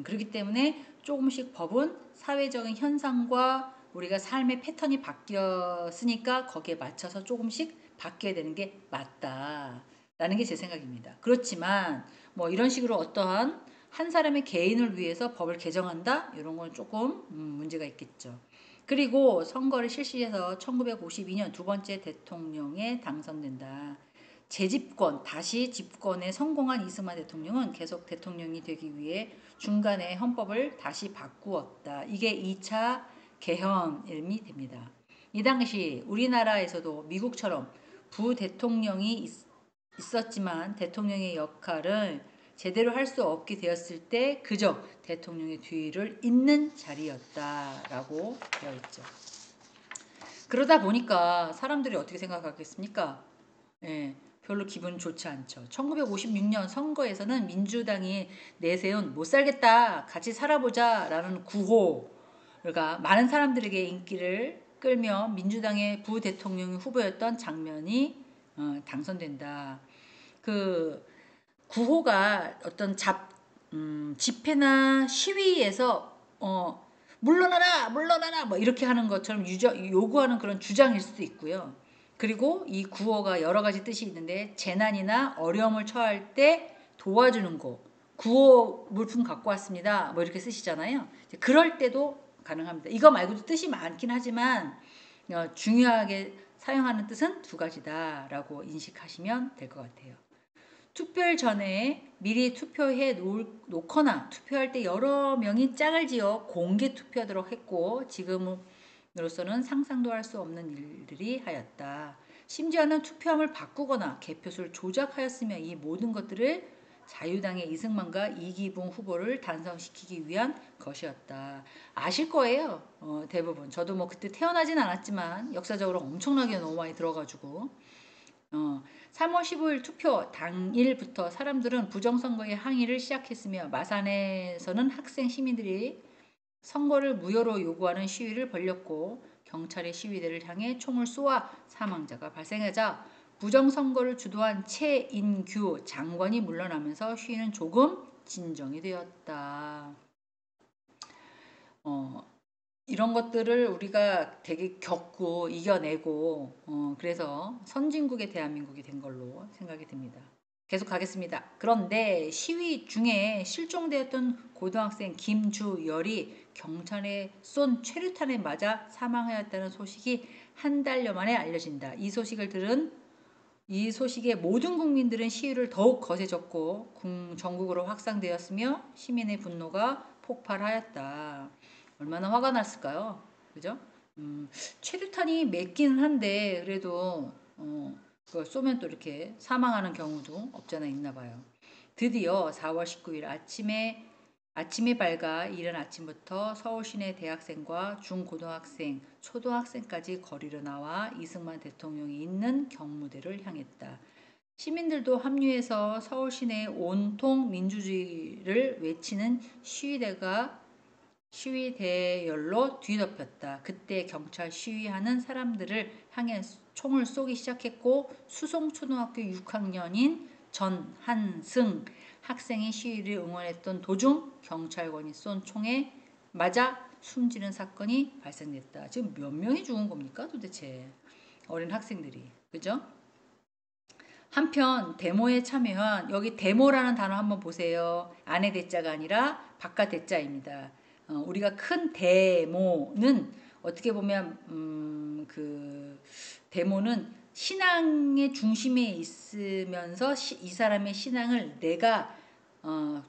그렇기 때문에 조금씩 법은 사회적인 현상과 우리가 삶의 패턴이 바뀌었으니까 거기에 맞춰서 조금씩 바뀌어야 되는 게 맞다라는 게 제 생각입니다. 그렇지만 뭐 이런 식으로 어떠한 한 사람의 개인을 위해서 법을 개정한다? 이런 건 조금 문제가 있겠죠. 그리고 선거를 실시해서 1952년 두 번째 대통령에 당선된다. 재집권, 다시 집권에 성공한 이승만 대통령은 계속 대통령이 되기 위해 중간에 헌법을 다시 바꾸었다. 이게 2차 개헌이 됩니다. 이 당시 우리나라에서도 미국처럼 부대통령이 있었지만 대통령의 역할을 제대로 할 수 없게 되었을 때 그저 대통령의 뒤를 잇는 자리였다라고 되어 있죠. 그러다 보니까 사람들이 어떻게 생각하겠습니까? 예, 별로 기분 좋지 않죠. 1956년 선거에서는 민주당이 내세운 못 살겠다, 같이 살아보자 라는 구호가 많은 사람들에게 인기를 끌며 민주당의 부대통령 후보였던 장면이 당선된다. 그 구호가 어떤 집회나 시위에서 물러나라 물러나라 뭐 이렇게 하는 것처럼 요구하는 그런 주장일 수도 있고요. 그리고 이 구호가 여러 가지 뜻이 있는데 재난이나 어려움을 처할 때 도와주는 거 구호 물품 갖고 왔습니다 뭐 이렇게 쓰시잖아요. 그럴 때도 가능합니다. 이거 말고도 뜻이 많긴 하지만 중요하게 사용하는 뜻은 두 가지다라고 인식하시면 될 것 같아요. 투표일 전에 미리 투표해 놓거나 투표할 때 여러 명이 짝을 지어 공개 투표하도록 했고 지금으로서는 상상도 할 수 없는 일들이 하였다. 심지어는 투표함을 바꾸거나 개표수를 조작하였으며 이 모든 것들을 자유당의 이승만과 이기붕 후보를 단성시키기 위한 것이었다. 아실 거예요. 대부분. 저도 뭐 그때 태어나진 않았지만 역사적으로 엄청나게 너무 많이 들어가지고 3월 15일 투표 당일부터 사람들은 부정선거의 항의를 시작했으며 마산에서는 학생 시민들이 선거를 무효로 요구하는 시위를 벌였고 경찰의 시위대를 향해 총을 쏘아 사망자가 발생하자 부정선거를 주도한 최인규 장관이 물러나면서 시위는 조금 진정이 되었다. 이런 것들을 우리가 되게 겪고 이겨내고 그래서 선진국의 대한민국이 된 걸로 생각이 듭니다. 계속 가겠습니다. 그런데 시위 중에 실종되었던 고등학생 김주열이 경찰에 쏜 최루탄에 맞아 사망하였다는 소식이 한 달여 만에 알려진다. 이 소식에 모든 국민들은 시위를 더욱 거세졌고 전국으로 확산되었으며 시민의 분노가 폭발하였다. 얼마나 화가 났을까요? 그죠? 최루탄이 맺기는 한데 그래도 그걸 쏘면 또 이렇게 사망하는 경우도 없잖아 있나 봐요. 드디어 4월 19일 아침이 밝아 이른 아침부터 서울 시내 대학생과 중고등학생, 초등학생까지 거리로 나와 이승만 대통령이 있는 경무대를 향했다. 시민들도 합류해서 서울 시내 온통 민주주의를 외치는 시위대열로 뒤덮였다. 그때 경찰 시위하는 사람들을 향해 총을 쏘기 시작했고 수송초등학교 6학년인 전한승 학생이 시위를 응원했던 도중 경찰관이 쏜 총에 맞아 숨지는 사건이 발생됐다. 지금 몇 명이 죽은 겁니까 도대체? 어린 학생들이. 그죠? 한편 데모에 참여한 여기 데모라는 단어 한번 보세요. 안에 대자가 아니라 바깥 대자입니다. 우리가 큰 데모는 어떻게 보면 그 데모는 신앙의 중심에 있으면서 이 사람의 신앙을 내가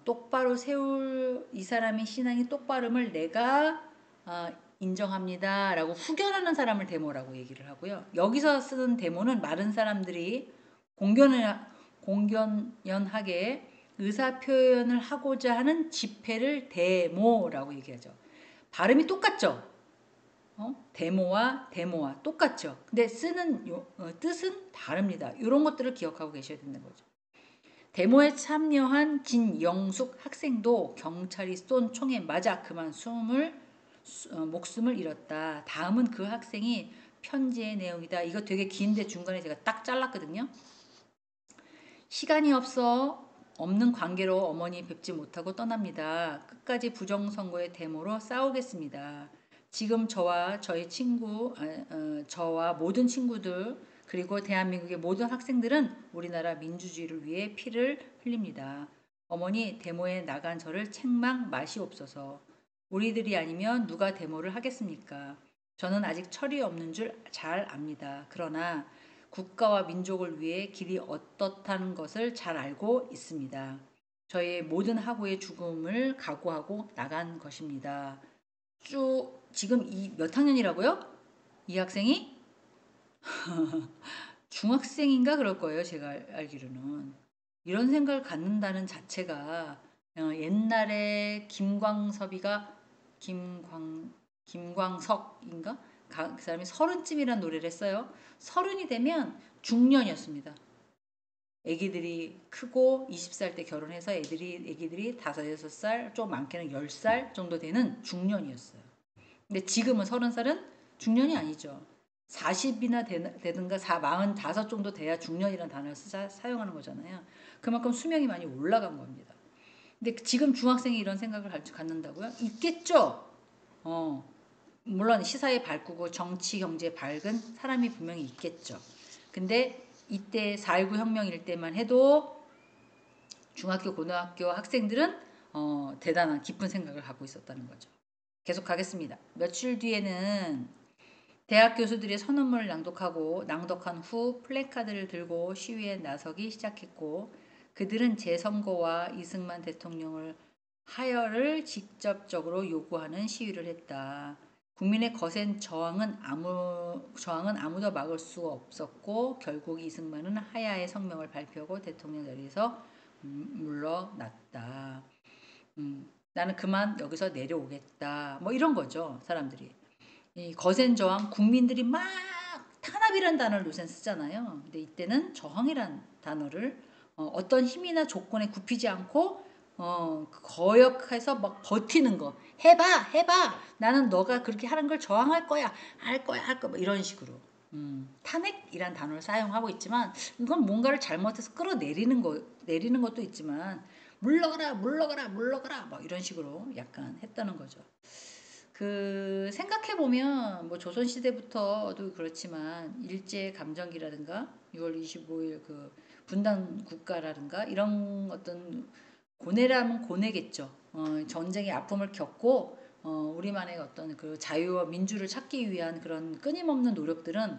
똑바로 세울 이 사람의 신앙이 똑바름을 내가 인정합니다라고 후견하는 사람을 데모라고 얘기를 하고요. 여기서 쓰는 데모는 많은 사람들이 공견연하게 의사 표현을 하고자 하는 집회를 데모라고 얘기하죠. 발음이 똑같죠? 데모와 똑같죠. 근데 쓰는 뜻은 다릅니다. 이런 것들을 기억하고 계셔야 되는 거죠. 데모에 참여한 진영숙 학생도 경찰이 쏜 총에 맞아 그만 목숨을 잃었다. 다음은 그 학생이 편지의 내용이다. 이거 되게 긴데 중간에 제가 딱 잘랐거든요. 시간이 없는 관계로 어머니 뵙지 못하고 떠납니다. 끝까지 부정선거의 데모로 싸우겠습니다. 지금 저와 모든 친구들, 그리고 대한민국의 모든 학생들은 우리나라 민주주의를 위해 피를 흘립니다. 어머니, 데모에 나간 저를 책망 마시옵소서. 우리들이 아니면 누가 데모를 하겠습니까? 저는 아직 철이 없는 줄 잘 압니다. 그러나 국가와 민족을 위해 길이 어떻다는 것을 잘 알고 있습니다. 저의 모든 학우의 죽음을 각오하고 나간 것입니다. 지금 몇 학년이라고요? 이 학생이? 중학생인가 그럴 거예요. 제가 알기로는. 이런 생각을 갖는다는 자체가 옛날에 김광석인가? 그 사람이 서른쯤이라는 노래를 했어요. 서른이 되면 중년이었습니다. 애기들이 크고 20살 때 결혼해서 애기들이 5, 6살, 좀 많게는 10살 정도 되는 중년이었어요. 근데 지금은 30살은 중년이 아니죠. 40이나 되든가 45 정도 돼야 중년이라는 단어를 사용하는 거잖아요. 그만큼 수명이 많이 올라간 겁니다. 근데 지금 중학생이 이런 생각을 갖는다고요? 있겠죠. 물론 시사에 밝고 정치 경제에 밝은 사람이 분명히 있겠죠. 근데 이때 4.19 혁명일 때만 해도 중학교 고등학교 학생들은 대단한 깊은 생각을 갖고 있었다는 거죠. 계속 가겠습니다. 며칠 뒤에는 대학 교수들의 선언문을 낭독한 후 플래카드를 들고 시위에 나서기 시작했고 그들은 재선거와 이승만 대통령을 하야를 직접적으로 요구하는 시위를 했다. 국민의 거센 저항은 아무도 막을 수가 없었고 결국 이승만은 하야의 성명을 발표하고 대통령 자리에서 물러났다. 나는 그만 여기서 내려오겠다. 뭐 이런 거죠. 사람들이. 이 거센 저항, 국민들이 막 탄압이란 단어를 요새 쓰잖아요. 근데 이때는 저항이란 단어를 어떤 힘이나 조건에 굽히지 않고 거역해서 막 버티는 거. 해봐. 나는 너가 그렇게 하는 걸 저항할 거야. 할 거야. 뭐 이런 식으로. 탄핵이란 단어를 사용하고 있지만 이건 뭔가를 잘못해서 내리는 것도 있지만 물러가라 뭐 이런 식으로 약간 했다는 거죠. 그 생각해보면 뭐 조선시대부터도 그렇지만 일제감정기라든가 6월 25일 그 분단 국가라든가 이런 어떤 고뇌라면 고뇌겠죠. 전쟁의 아픔을 겪고 우리만의 어떤 그 자유와 민주를 찾기 위한 그런 끊임없는 노력들은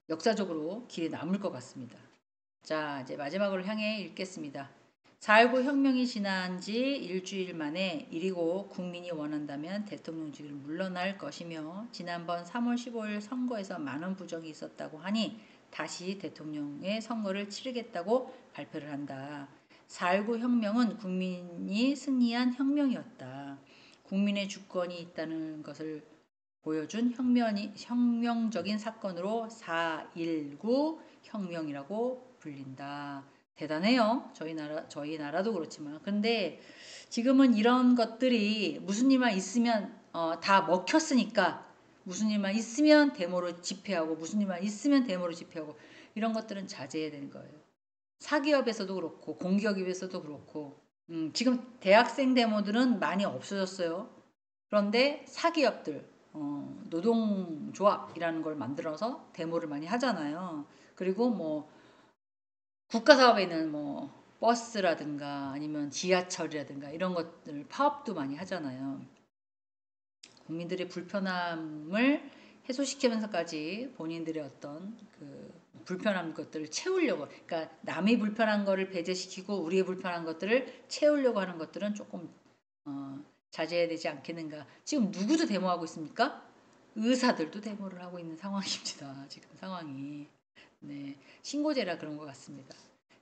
역사적으로 길에 남을 것 같습니다. 자, 이제 마지막으로 향해 읽겠습니다. 4.19 혁명이 지난 지 일주일 만에 이리고 국민이 원한다면 대통령직을 물러날 것이며 지난번 3월 15일 선거에서 많은 부정이 있었다고 하니 다시 대통령의 선거를 치르겠다고 발표를 한다. 4.19 혁명은 국민이 승리한 혁명이었다. 국민의 주권이 있다는 것을 보여준 혁명적인 사건으로 4.19 혁명이라고 불린다. 대단해요. 저희 나라도 그렇지만. 근데 지금은 이런 것들이 무슨 일만 있으면 다 먹혔으니까 무슨 일만 있으면 데모로 집회하고 무슨 일만 있으면 데모로 집회하고 이런 것들은 자제해야 되는 거예요. 사기업에서도 그렇고 공기업에서도 그렇고 지금 대학생 데모들은 많이 없어졌어요. 그런데 사기업들 노동조합이라는 걸 만들어서 데모를 많이 하잖아요. 그리고 뭐 국가사업에는 뭐 버스라든가 아니면 지하철이라든가 이런 것들 파업도 많이 하잖아요. 국민들의 불편함을 해소시키면서까지 본인들의 어떤 그 불편한 것들을 채우려고, 그러니까 남이 불편한 거를 배제시키고 우리의 불편한 것들을 채우려고 하는 것들은 조금 자제해야 되지 않겠는가. 지금 누구도 데모하고 있습니까? 의사들도 데모를 하고 있는 상황입니다. 지금 상황이. 네, 신고제라 그런 것 같습니다.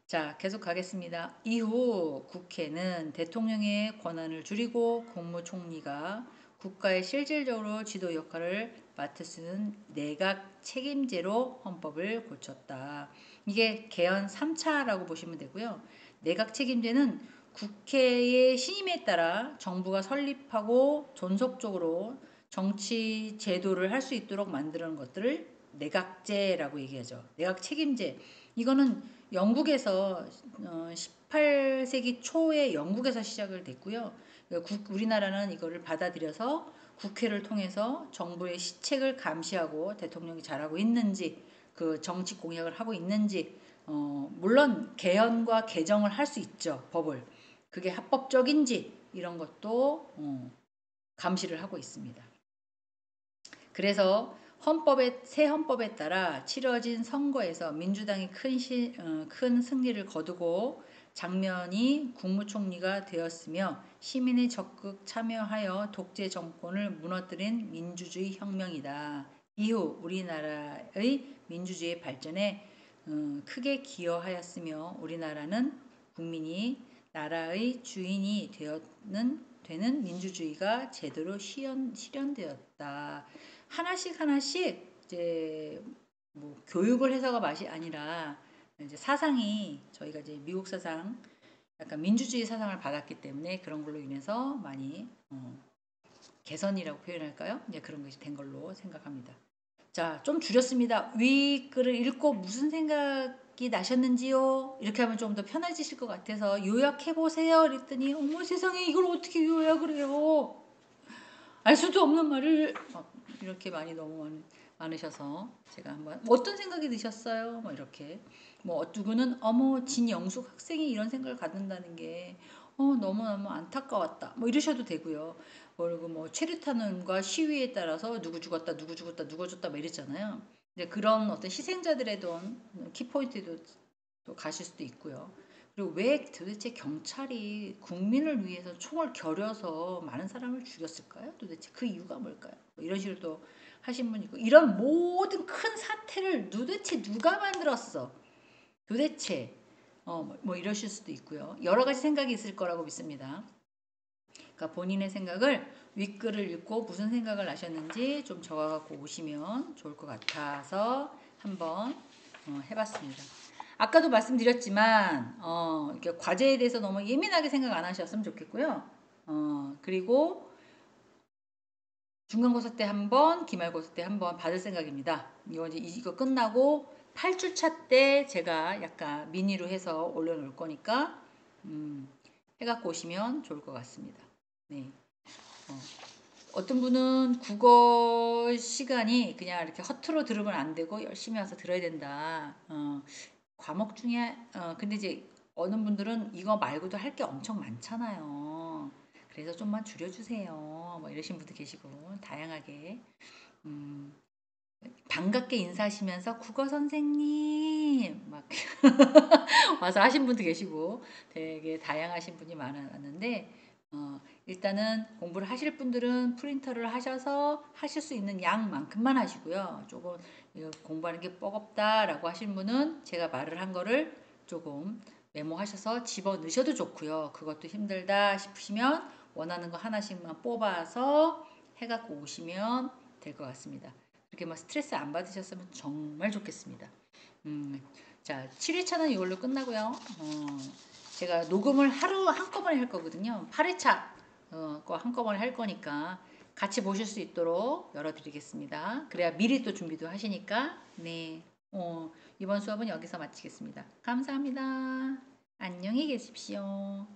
자, 계속 가겠습니다. 이후 국회는 대통령의 권한을 줄이고 국무총리가 국가의 실질적으로 지도 역할을 맡을 수 있는 내각 책임제로 헌법을 고쳤다. 이게 개헌 3차라고 보시면 되고요. 내각 책임제는 국회의 신임에 따라 정부가 설립하고 존속적으로 정치 제도를 할 수 있도록 만드는 것들을 내각제라고 얘기하죠. 내각 책임제. 이거는 영국에서 18세기 초에 영국에서 시작을 됐고요. 우리나라는 이거를 받아들여서 국회를 통해서 정부의 시책을 감시하고 대통령이 잘하고 있는지 그 정치 공약을 하고 있는지 물론 개헌과 개정을 할 수 있죠. 법을. 그게 합법적인지 이런 것도 감시를 하고 있습니다. 그래서 새 헌법에 따라 치러진 선거에서 민주당이 큰 승리를 거두고 장면이 국무총리가 되었으며 시민이 적극 참여하여 독재 정권을 무너뜨린 민주주의 혁명이다. 이후 우리나라의 민주주의 발전에 크게 기여하였으며 우리나라는 국민이 나라의 주인이 되는 민주주의가 제대로 실현되었다. 하나씩 이제 뭐 교육을 해서가 맛이 아니라 이제 사상이 저희가 이제 미국 사상 약간 민주주의 사상을 받았기 때문에 그런 걸로 인해서 많이 개선이라고 표현할까요? 이제 그런 것이 된 걸로 생각합니다. 자, 좀 줄였습니다. 위 글을 읽고 무슨 생각이 나셨는지요? 이렇게 하면 좀 더 편해지실 것 같아서 요약해 보세요. 그랬더니 어머 세상에 이걸 어떻게 요약을 해요? 알 수도 없는 말을 이렇게 너무 많으셔서 제가 한번 어떤 생각이 드셨어요? 뭐 이렇게 누구는 어머 진영숙 학생이 이런 생각을 갖는다는 게 너무너무 안타까웠다. 뭐 이러셔도 되고요. 그리고 뭐 체류탄원과 시위에 따라서 누구 죽었다, 누구 죽었다, 누가 줬다 뭐 이랬잖아요. 이제 그런 어떤 희생자들에 대한 키포인트도 또 가실 수도 있고요. 그리고 왜 도대체 경찰이 국민을 위해서 총을 겨뤄서 많은 사람을 죽였을까요? 도대체 그 이유가 뭘까요? 뭐 이런 식으로 또 하신 분이 있고 이런 모든 큰 사태를 도대체 누가 만들었어? 도대체 뭐 이러실 수도 있고요. 여러 가지 생각이 있을 거라고 믿습니다. 그러니까 본인의 생각을 윗글을 읽고 무슨 생각을 하셨는지 좀 적어갖고 오시면 좋을 것 같아서 한번 해봤습니다. 아까도 말씀드렸지만 이렇게 과제에 대해서 너무 예민하게 생각 안 하셨으면 좋겠고요. 그리고 중간고사 때 한 번, 기말고사 때 한 번 받을 생각입니다. 이거 끝나고 8주차 때 제가 약간 미니로 해서 올려놓을 거니까 해갖고 오시면 좋을 것 같습니다. 네. 어떤 분은 국어 시간이 그냥 이렇게 허투루 들으면 안 되고 열심히 와서 들어야 된다. 과목 중에 근데 이제 어느 분들은 이거 말고도 할 게 엄청 많잖아요. 그래서 좀만 줄여주세요. 뭐 이러신 분도 계시고 다양하게 반갑게 인사하시면서 국어 선생님 막 와서 하신 분도 계시고 되게 다양하신 분이 많았는데 일단은 공부를 하실 분들은 프린터를 하셔서 하실 수 있는 양만큼만 하시고요. 조금 공부하는 게 뻐겁다라고 하신 분은 제가 말을 한 거를 조금 메모하셔서 집어 넣으셔도 좋고요. 그것도 힘들다 싶으시면 원하는 거 하나씩만 뽑아서 해갖고 오시면 될 것 같습니다. 그렇게 막 스트레스 안 받으셨으면 정말 좋겠습니다. 음, 자, 7회차는 이걸로 끝나고요. 제가 녹음을 하루 한꺼번에 할 거거든요. 8회차 거 한꺼번에 할 거니까 같이 보실 수 있도록 열어드리겠습니다. 그래야 미리 또 준비도 하시니까. 네. 이번 수업은 여기서 마치겠습니다. 감사합니다. 안녕히 계십시오.